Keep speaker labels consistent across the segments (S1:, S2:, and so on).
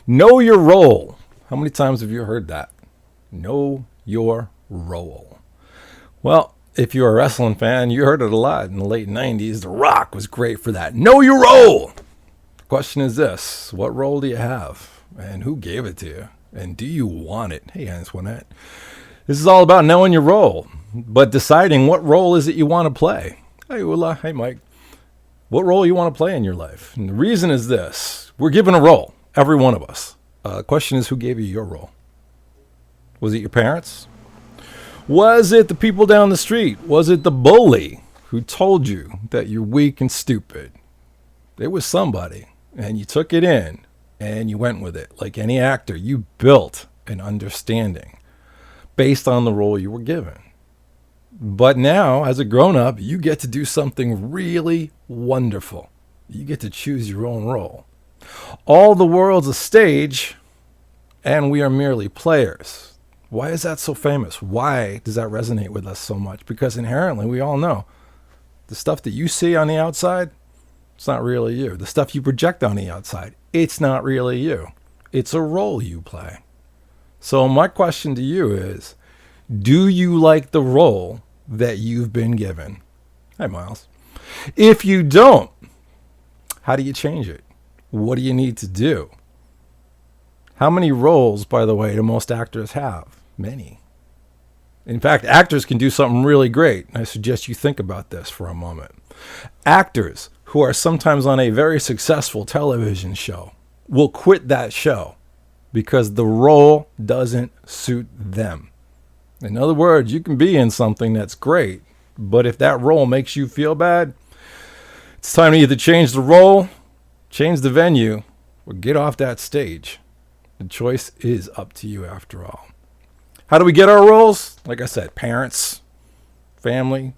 S1: Know your role. How many times have you heard that? Know your role. Well, if you're a wrestling fan, you heard it a lot in the late 90s. The Rock was great for that. Know your role. The question is this: what role do you have? And who gave it to you? And do you want it? Hey, Antoinette. This is all about knowing your role, but deciding what role is it you want to play. Hey, Ula. Hey, Mike. What role you want to play in your life? And the reason is this: we're given a role, every one of us. The question is, who gave you your role? Was it your parents? Was it the people down the street? Was it the bully who told you that you're weak and stupid? It was somebody, and you took it in, and you went with it. Like any actor, you built an understanding based on the role you were given. But now, as a grown-up, you get to do something really wonderful. You get to choose your own role. All the world's a stage, and we are merely players. Why is that so famous? Why does that resonate with us so much? Because inherently, we all know the stuff that you see on the outside, it's not really you. The stuff you project on the outside, it's not really you. It's a role you play. So my question to you is, do you like the role that you've been given? Hi, Miles. If you don't, how do you change it? What do you need to do? How many roles, by the way, do most actors have? Many. In fact, actors can do something really great. I suggest you think about this for a moment. Actors who are sometimes on a very successful television show will quit that show because the role doesn't suit them. In other words, you can be in something that's great, but if that role makes you feel bad, it's time to either change the role, change the venue, or get off that stage. The choice is up to you after all. How do we get our roles? Like I said, parents, family,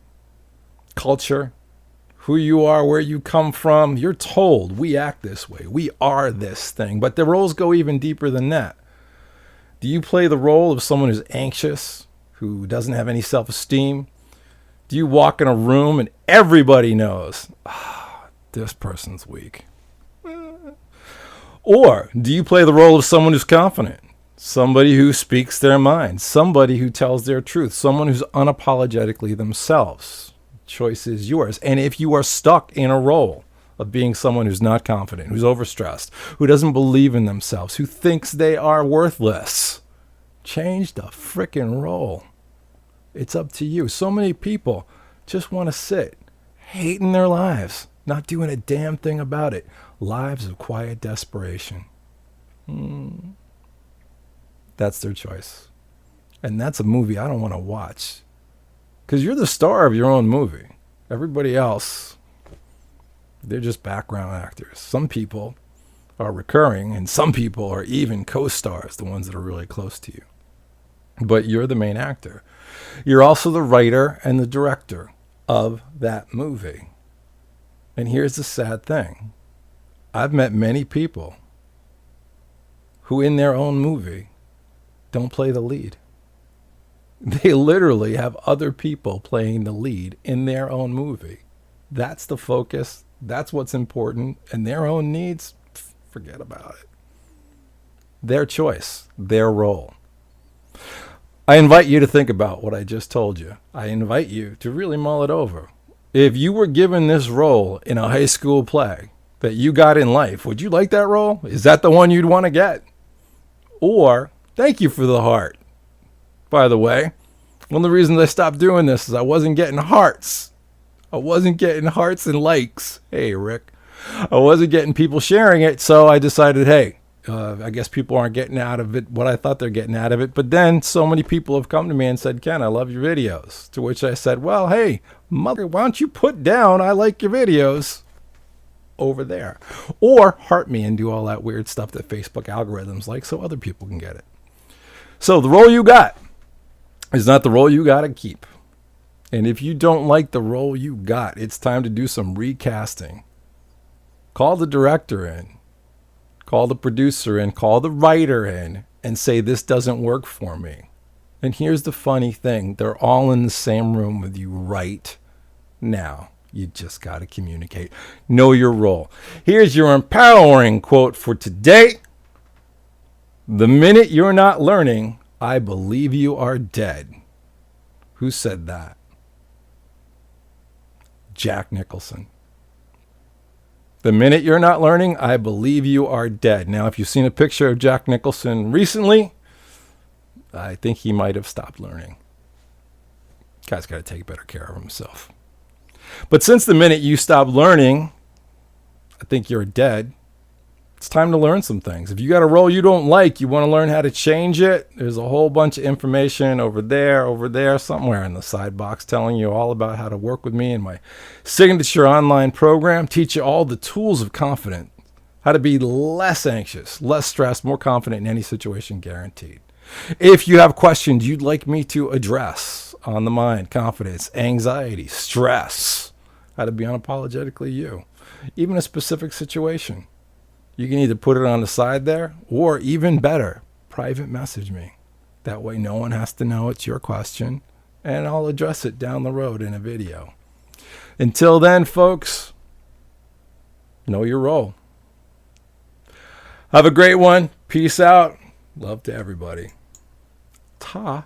S1: culture, who you are, where you come from. You're told we act this way. We are this thing. But the roles go even deeper than that. Do you play the role of someone who's anxious, who doesn't have any self-esteem? Do you walk in a room and everybody knows, this person's weak? Or do you play the role of someone who's confident, somebody who speaks their mind, somebody who tells their truth, someone who's unapologetically themselves? Choice is yours. And if you are stuck in a role of being someone who's not confident, who's overstressed, who doesn't believe in themselves, who thinks they are worthless, change the frickin' role. It's up to you. So many people just want to sit, hating their lives, not doing a damn thing about it. Lives of quiet desperation. That's their choice. And that's a movie I don't want to watch. Because you're the star of your own movie. Everybody else, they're just background actors. Some people are recurring, and some people are even co-stars, the ones that are really close to you. But you're the main actor. You're also the writer and the director of that movie. And here's the sad thing. I've met many people who in their own movie don't play the lead. They literally have other people playing the lead in their own movie. That's the focus. That's what's important. And their own needs, forget about it. Their choice, their role. I invite you to think about what I just told you. I invite you to really mull it over. If you were given this role in a high school play that you got in life, would you like that role? Is that the one you'd want to get? Or, thank you for the heart. By the way, one of the reasons I stopped doing this is I wasn't getting hearts. I wasn't getting hearts and likes. Hey, Rick. I wasn't getting people sharing it, so I decided, hey, I guess people aren't getting out of it what I thought they're getting out of it. But then so many people have come to me and said, Ken, I love your videos. To which I said, well, hey, mother, why don't you put down I like your videos over there? Or heart me and do all that weird stuff that Facebook algorithms like so other people can get it. So the role you got is not the role you got to keep. And if you don't like the role you got, it's time to do some recasting. Call the director in. Call the producer in. Call the writer in and say, this doesn't work for me. And here's the funny thing. They're all in the same room with you right now. You just got to communicate. Know your role. Here's your empowering quote for today. The minute you're not learning, I believe you are dead. Who said that? Jack Nicholson. The minute you're not learning, I believe you are dead. Now, if you've seen a picture of Jack Nicholson recently, I think he might have stopped learning. Guy's got to take better care of himself. But since the minute you stop learning, I think you're dead. It's time to learn some things. If you got a role you don't like, you want to learn how to change it, there's a whole bunch of information over there, somewhere in the side box telling you all about how to work with me in my signature online program. Teach you all the tools of confidence, how to be less anxious, less stressed, more confident in any situation, guaranteed. If you have questions you'd like me to address on the mind, confidence, anxiety, stress, how to be unapologetically you, even a specific situation, you can either put it on the side there, or even better, private message me. That way no one has to know it's your question, and I'll address it down the road in a video. Until then, folks, know your role. Have a great one. Peace out. Love to everybody. Ta.